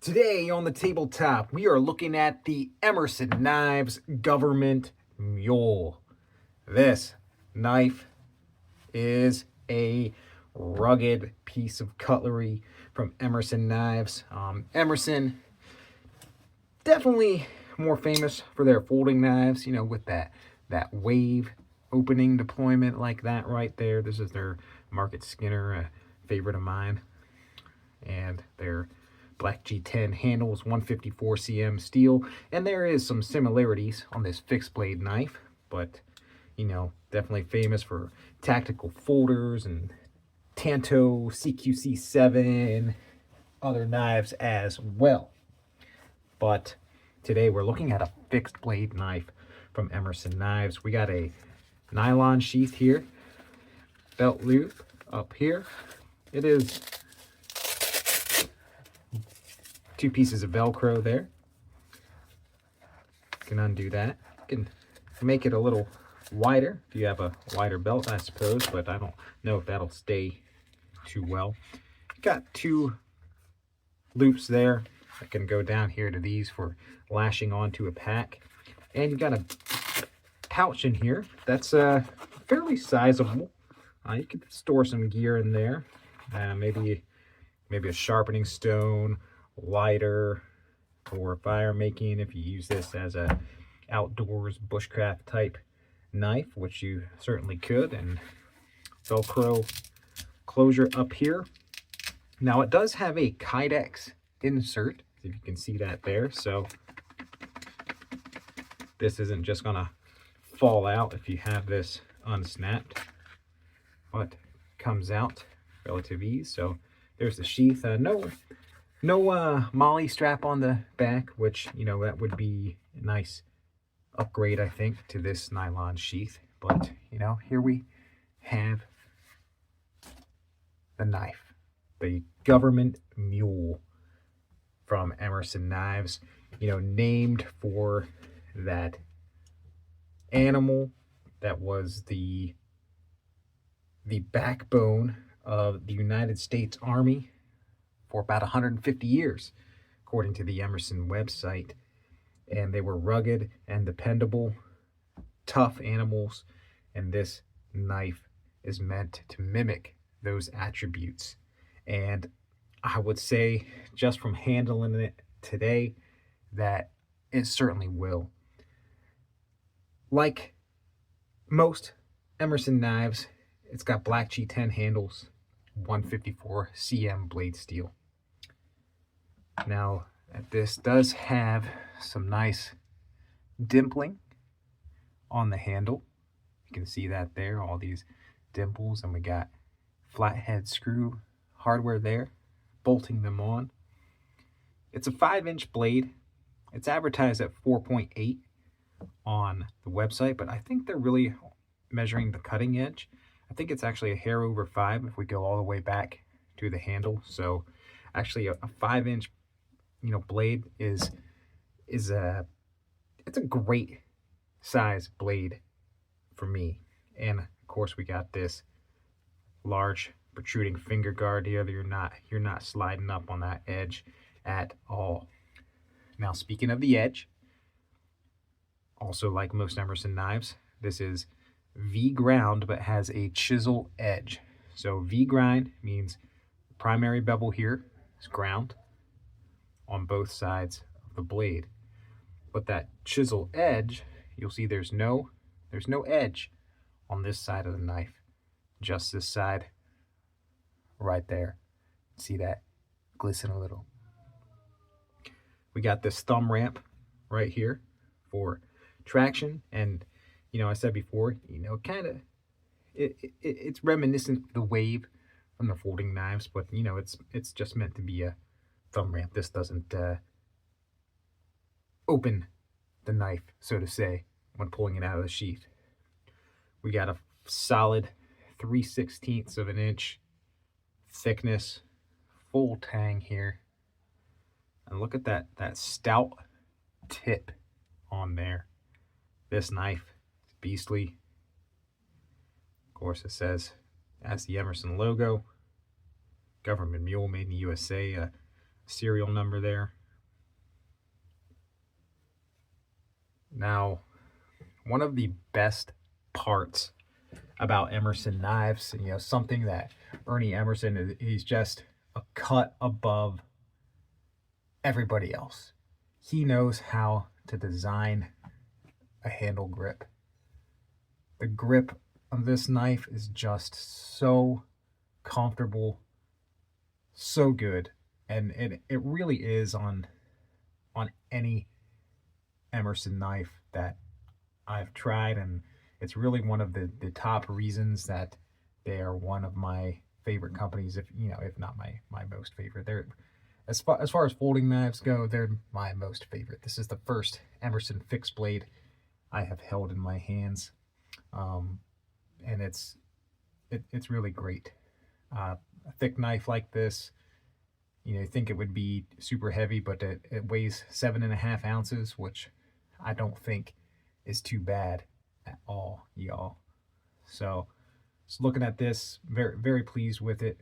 Today on the tabletop, we are looking at the Emerson Knives Government Mule. This knife is a rugged piece of cutlery from Emerson Knives. Emerson, definitely more famous for their folding knives, with that wave opening deployment like that right there. This is their Market Skinner, a favorite of mine. And their Black G10 handles, 154 cm steel, and there is some similarities on this fixed blade knife, but definitely famous for tactical folders and Tanto CQC7, other knives as well. But today we're looking at a fixed blade knife from Emerson Knives. We got a nylon sheath here, belt loop up here. It is two pieces of Velcro there. You can undo that. You can make it a little wider if you have a wider belt, I suppose, but I don't know if that'll stay too well. Got two loops there that can go down here to these for lashing onto a pack. And you got a pouch in here that's fairly sizable. You could store some gear in there. Maybe a sharpening stone, lighter, or fire making if you use this as a outdoors bushcraft type knife, which you certainly could. And Velcro closure up here. Now it does have a Kydex insert, if you can see that there, so this isn't just gonna fall out if you have this unsnapped, but comes out relative ease. So there's the sheath. No molly strap on the back, which that would be a nice upgrade, I think, to this nylon sheath. But here we have the knife, the Government Mule from Emerson Knives, named for that animal that was the backbone of the United States Army for about 150 years, according to the Emerson website. And they were rugged and dependable, tough animals, and this knife is meant to mimic those attributes. And I would say, just from handling it today, that it certainly will. Like most Emerson knives, it's got Black G10 handles, 154 cm blade steel. Now, this does have some nice dimpling on the handle. You can see that there, all these dimples, and we got flathead screw hardware there, bolting them on. It's a 5-inch blade. It's advertised at 4.8 on the website, but I think they're really measuring the cutting edge. I think it's actually a hair over 5 if we go all the way back to the handle. So actually a 5-inch blade is it's a great size blade for me. And of course we got this large protruding finger guard here. You're not sliding up on that edge at all. Now, speaking of the edge, also like most Emerson knives, this is V ground but has a chisel edge. So V grind means the primary bevel here is ground on both sides of the blade, but that chisel edge, you'll see there's no edge on this side of the knife, just this side right there. See that glisten a little. We got this thumb ramp right here for traction, and I said before, kind of it's reminiscent of the wave from the folding knives, but it's just meant to be a thumb ramp. This doesn't open the knife, so to say, when pulling it out of the sheath. We got a solid 3/16 of an inch thickness, full tang here, and look at that stout tip on there. This knife is beastly. Of course, it says, as the Emerson logo, Government Mule, made in the USA, serial number there. Now, one of the best parts about Emerson knives, you know, something that Ernie Emerson, he's just a cut above everybody else. He knows how to design a handle grip. The grip of this knife is just so comfortable, so good, and it really is on any Emerson knife that I've tried, and it's really one of the top reasons that they are one of my favorite companies, if you know, if not my most favorite. They're as far as folding knives go, they're my most favorite. This is the first Emerson fixed blade I have held in my hands, and it's really great. A thick knife like this, you know, you think it would be super heavy, but it weighs 7.5 ounces, which I don't think is too bad at all, y'all. So looking at this, very, very pleased with it.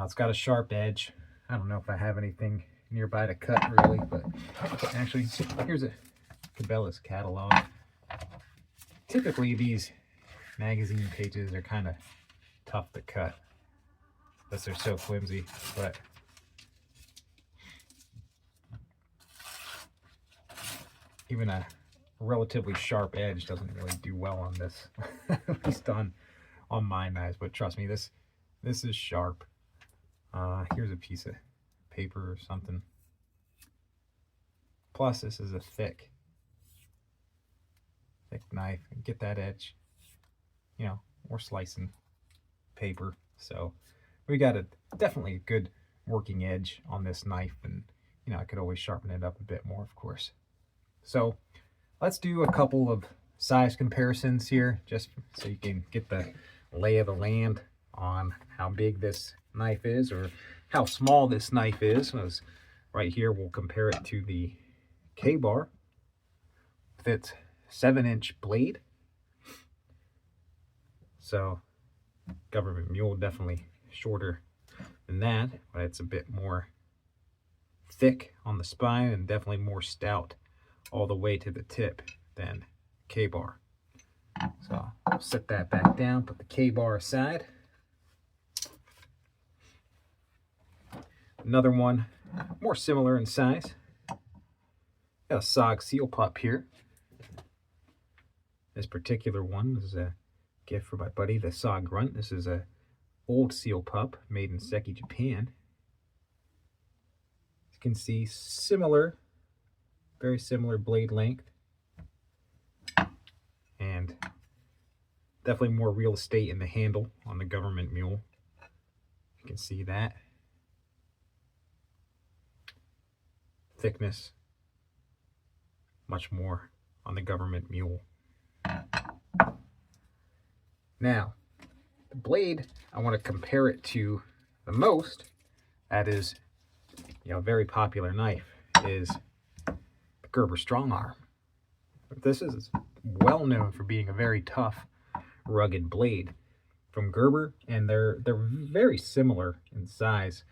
It's got a sharp edge. I don't know if I have anything nearby to cut really, but actually, here's a Cabela's catalog. Typically, these magazine pages are kind of tough to cut because they're so flimsy, but even a relatively sharp edge doesn't really do well on this, at least on my knives. But trust me, this is sharp. Here's a piece of paper or something. Plus, this is a thick knife. Get that edge. You know, we're slicing paper, so we got definitely a good working edge on this knife, and you know, I could always sharpen it up a bit more, of course. So let's do a couple of size comparisons here, just so you can get the lay of the land on how big this knife is or how small this knife is. Because right here we'll compare it to the K-bar with its 7-inch blade. So Government Mule definitely shorter than that, but it's a bit more thick on the spine and definitely more stout all the way to the tip than K-bar. So I'll set that back down, put the K-bar aside. Another one more similar in size. Got a SOG seal pup here. This particular one is a gift for my buddy, the SOG Grunt. This is a old seal pup made in Seki, Japan. You can see similar, very similar blade length, and definitely more real estate in the handle on the Government Mule. You can see that. Thickness, much more on the Government Mule. Now, the blade I want to compare it to the most, that is, you know, a very popular knife, is the Gerber Strong Arm. This is well known for being a very tough, rugged blade from Gerber, and they're very similar in size.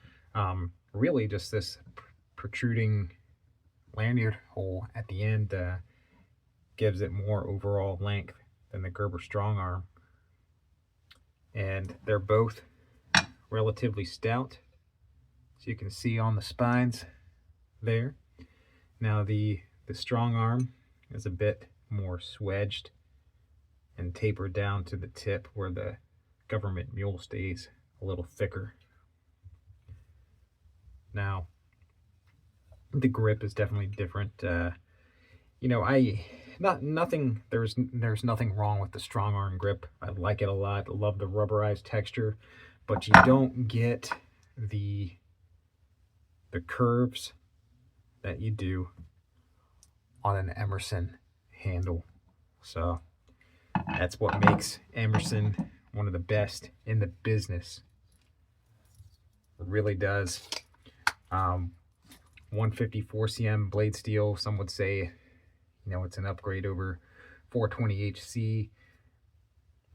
Really, just this protruding lanyard hole at the end gives it more overall length than the Gerber Strong Arm. And they're both relatively stout, so you can see on the spines there. Now the Strong Arm is a bit more swedged and tapered down to the tip, where the Government Mule stays a little thicker. Now the grip is definitely different. You know, there's nothing wrong with the Strong Arm grip. I like it a lot. I love the rubberized texture, but you don't get the curves that you do on an Emerson handle. So that's what makes Emerson one of the best in the business. It really does. 154 cm blade steel. Some would say, you know, it's an upgrade over 420HC.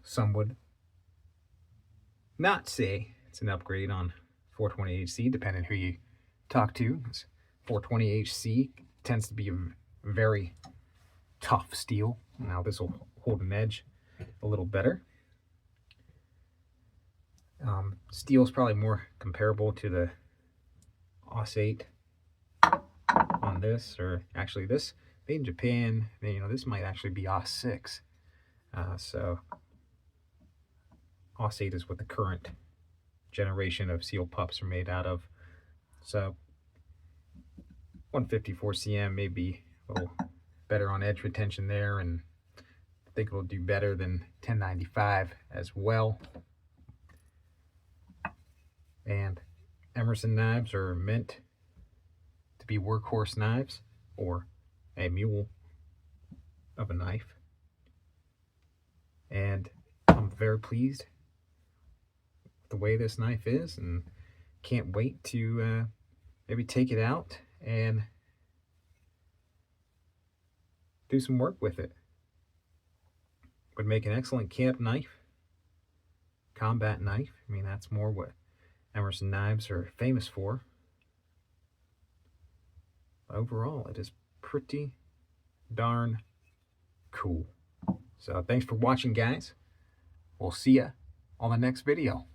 Some would not say it's an upgrade on 420HC, depending who you talk to. It's 420HC. Tends to be a very tough steel. Now this will hold an edge a little better. Steel is probably more comparable to the Aus 8 on this, or actually this made in Japan. You know, this might actually be Aus 6. So Aus 8 is what the current generation of seal pups are made out of. So 154 cm may be a little better on edge retention there, and I think it'll do better than 1095 as well. And Emerson knives are meant to be workhorse knives, or a mule of a knife. And I'm very pleased with the way this knife is, and can't wait to maybe take it out and do some work with it. Would make an excellent camp knife, combat knife. I mean, that's more what Emerson knives are famous for. Overall, it is pretty darn cool. So thanks for watching, guys. We'll see ya on the next video.